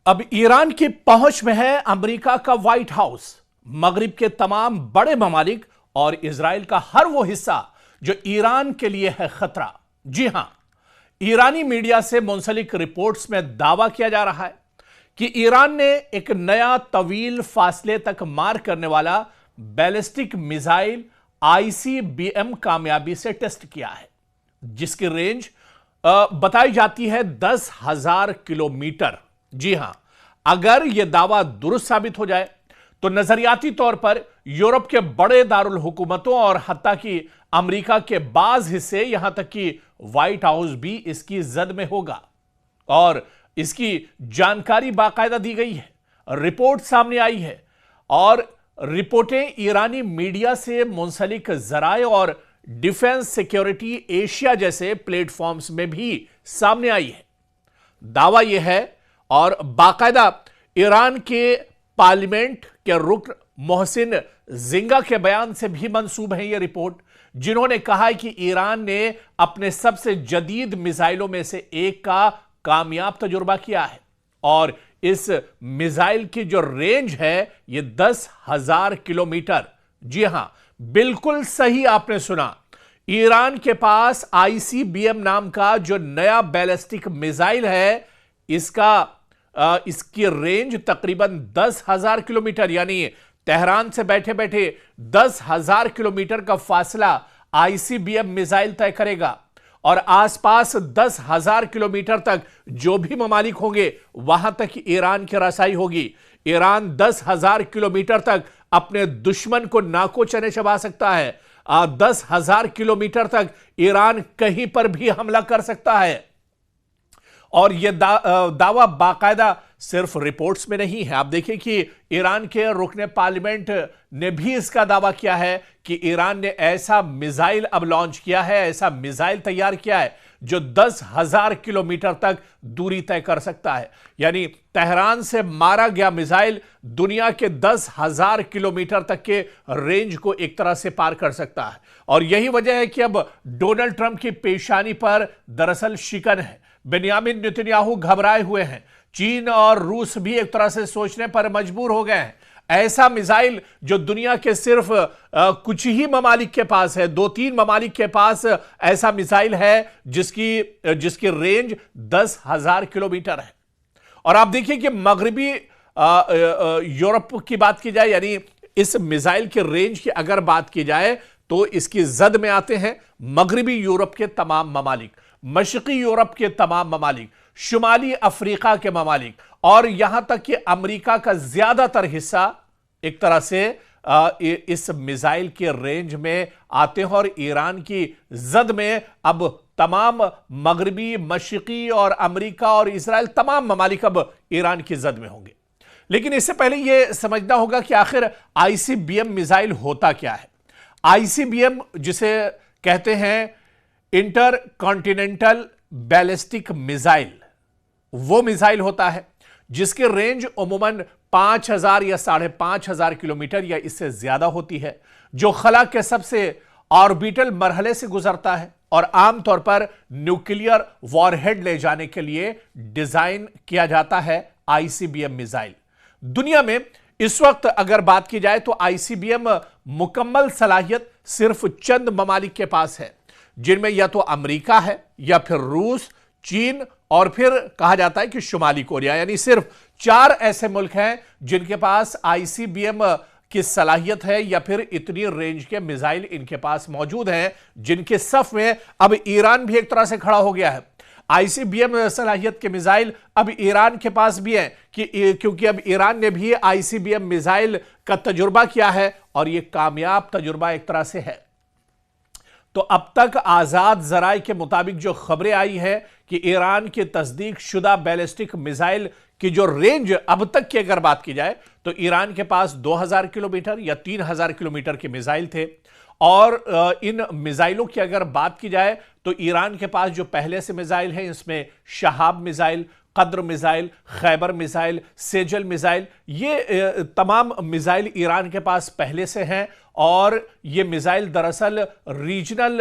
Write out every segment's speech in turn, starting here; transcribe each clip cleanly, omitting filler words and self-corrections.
अब ईरान की पहुंच में है अमेरिका का व्हाइट हाउस, मगरिब के तमाम बड़े ममालिक और इजराइल का हर वो हिस्सा जो ईरान के लिए है खतरा। जी हां, ईरानी मीडिया से मुंसलिक रिपोर्ट्स में दावा किया जा रहा है कि ईरान ने एक नया तवील फासले तक मार करने वाला बैलिस्टिक मिसाइल आईसीबीएम कामयाबी से टेस्ट किया है, जिसकी रेंज बताई जाती है 10,000 किलोमीटर। जी हां, अगर यह दावा दुरुस्त साबित हो जाए तो नजरियाती तौर पर यूरोप के बड़े दारुल हुकूमतों और हत्ता कि अमेरिका के बाज हिस्से, यहां तक कि व्हाइट हाउस भी इसकी जद में होगा। और इसकी जानकारी बाकायदा दी गई है, रिपोर्ट सामने आई है और रिपोर्टें ईरानी मीडिया से मुंसलिक जराए और डिफेंस सिक्योरिटी एशिया जैसे प्लेटफॉर्म्स में भी सामने आई है। दावा यह है और बाकायदा ईरान के पार्लियामेंट के रुकन मोहसिन जिंगा के बयान से भी मंसूब है यह रिपोर्ट, जिन्होंने कहा है कि ईरान ने अपने सबसे जदीद मिसाइलों में से एक का कामयाब तजुर्बा किया है और इस मिसाइल की जो रेंज है यह 10,000 किलोमीटर। जी हां, बिल्कुल सही आपने सुना, ईरान के पास आईसीबीएम नाम का जो नया बैलिस्टिक मिसाइल है, इसकी रेंज तकरीबन 10,000 किलोमीटर, यानी तेहरान से बैठे बैठे 10,000 किलोमीटर का फासला आईसीबीएम मिसाइल तय करेगा और आसपास 10,000 किलोमीटर तक जो भी ममालिक होंगे वहां तक ईरान की रसाई होगी। ईरान 10,000 किलोमीटर तक अपने दुश्मन को नाको चने चबा सकता है। 10,000 किलोमीटर तक ईरान कहीं पर भी हमला कर सकता है। और यह दावा बाकायदा सिर्फ रिपोर्ट्स में नहीं है। आप देखिए कि ईरान के रुकने पार्लियामेंट ने भी इसका दावा किया है कि ईरान ने ऐसा मिसाइल अब लॉन्च किया है, ऐसा मिसाइल तैयार किया है जो 10,000 किलोमीटर तक दूरी तय कर सकता है। यानी तेहरान से मारा गया मिसाइल दुनिया के 10,000 किलोमीटर तक के रेंज को एक तरह से पार कर सकता है। और यही वजह है कि अब डोनाल्ड ट्रंप की पेशानी पर दरअसल शिकन है। बेंयामिन नेतन्याहू घबराए हुए हैं। चीन और रूस भी एक तरह से सोचने पर मजबूर हो गए हैं। ऐसा मिसाइल जो दुनिया के सिर्फ कुछ ही ममालिक के पास है, 2-3 ममालिक के पास ऐसा मिसाइल है जिसकी रेंज 10,000 किलोमीटर है। और आप देखिए कि मगरिबी यूरोप की बात की जाए, यानी इस मिसाइल के रेंज की अगर बात की जाए तो इसकी जद में आते हैं मगरिबी यूरोप के तमाम ममालिक, मशरकी यूरोप के तमाम ममालिक, शुमाली अफ्रीका के ममालिक और यहां तक कि अमेरिका का ज्यादातर हिस्सा एक तरह से इस मिसाइल के रेंज में आते हैं। और ईरान की जद में अब तमाम मगरिबी, मशरकी और अमेरिका और इजराइल, तमाम ममालिक अब ईरान की जद में होंगे। लेकिन इससे पहले यह समझना होगा कि आखिर आईसीबीएम मिसाइल होता क्या है। आईसीबीएम जिसे कहते हैं इंटर कॉन्टिनेंटल बैलिस्टिक मिसाइल, वो मिसाइल होता है जिसकी रेंज उमूमन 5,000 या 5,500 किलोमीटर या इससे ज्यादा होती है, जो खला के सबसे ऑर्बिटल मरहले से गुजरता है और आमतौर पर न्यूक्लियर वॉरहेड ले जाने के लिए डिजाइन किया जाता है आईसीबीएम मिसाइल। दुनिया में इस वक्त अगर बात की जाए तो आईसीबीएम मुकम्मल सलाहियत सिर्फ चंद ममालिक के पास है, जिनमें या तो अमेरिका है या फिर रूस, चीन और फिर कहा जाता है कि शुमाली कोरिया। यानी सिर्फ 4 ऐसे मुल्क हैं जिनके पास आईसीबीएम की सलाहियत है या फिर इतनी रेंज के मिसाइल इनके पास मौजूद हैं, जिनके सफ में अब ईरान भी एक तरह से खड़ा हो गया है। आईसीबीएम सलाहियत के मिसाइल अब ईरान के पास भी हैं क्योंकि अब ईरान ने भी आईसीबीएम मिसाइल का तजुर्बा किया है और यह कामयाब तजुर्बा एक तरह से है। तो अब तक आजाद जराए के मुताबिक जो खबरें आई है कि ईरान की तस्दीक शुदा बैलिस्टिक मिसाइल की जो रेंज अब तक की अगर बात की जाए तो ईरान के पास 2,000 किलोमीटर या 3,000 किलोमीटर के मिसाइल थे। और इन मिसाइलों की अगर बात की जाए तो ईरान के पास जो पहले से मिसाइल हैं, इसमें शहाब मिसाइल, कद्र missile, Khyber missile, Sejal missile, ये तमाम मिसाइल ईरान के पास पहले से हैं। और ये मिसाइल दरअसल रीजनल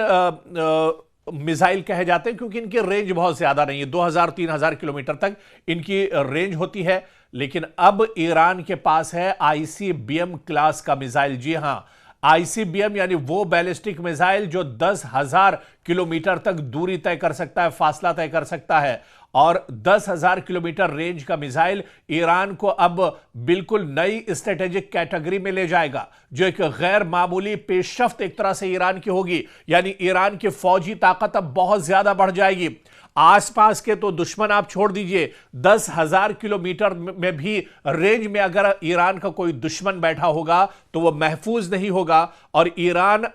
मिसाइल कहे जाते हैं क्योंकि इनकी रेंज बहुत ज्यादा नहीं है, 2000-3000 किलोमीटर तक इनकी रेंज होती है। लेकिन अब ईरान के पास है आईसीबीएम क्लास का मिसाइल। जी हां, आईसीबीएम यानी वो बैलिस्टिक मिसाइल जो 10,000 किलोमीटर तक दूरी तय कर सकता है, फासला तय कर सकता है। और 10,000 किलोमीटर रेंज का मिसाइल ईरान को अब बिल्कुल नई स्ट्रेटेजिक कैटेगरी में ले जाएगा, जो एक गैर मामूली पेशरफ्त एक तरह से ईरान की होगी। यानी ईरान की फौजी ताकत अब बहुत ज्यादा बढ़ जाएगी। आसपास के तो दुश्मन आप छोड़ दीजिए, 10,000 किलोमीटर में भी रेंज में अगर ईरान का कोई दुश्मन बैठा होगा तो वह महफूज नहीं होगा। और ईरान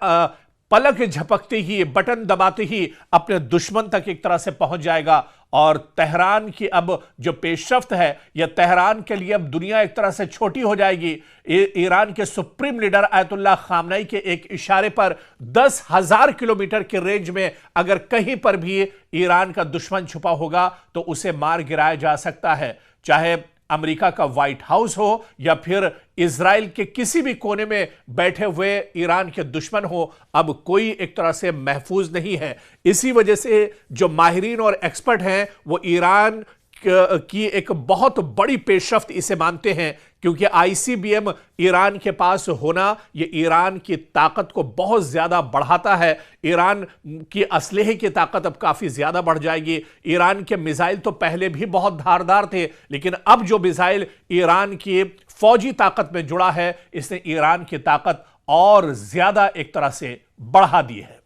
पलक झपकते ही, बटन दबाते ही अपने दुश्मन तक एक तरह से पहुंच जाएगा। और तेहरान की अब जो पेशरफ्त है, यह तेहरान के लिए अब दुनिया एक तरह से छोटी हो जाएगी। ईरान के सुप्रीम लीडर आयतुल्लाह खामनई के एक इशारे पर 10,000 किलोमीटर के रेंज में अगर कहीं पर भी ईरान का दुश्मन छुपा होगा तो उसे मार गिराया जा सकता है। चाहे अमेरिका का व्हाइट हाउस हो या फिर इजराइल के किसी भी कोने में बैठे हुए ईरान के दुश्मन हो, अब कोई एक तरह से महफूज नहीं है। इसी वजह से जो माहिरीन और एक्सपर्ट हैं वो ईरान की एक बहुत बड़ी पेशरफ्त इसे मानते हैं, क्योंकि आईसीबीएम ईरान के पास होना ये ईरान की ताकत को बहुत ज्यादा बढ़ाता है। ईरान की असलहे की ताकत अब काफी ज्यादा बढ़ जाएगी। ईरान के मिसाइल तो पहले भी बहुत धारदार थे, लेकिन अब जो मिसाइल ईरान की फौजी ताकत में जुड़ा है, इसने ईरान की ताकत और ज्यादा एक तरह से बढ़ा दी है।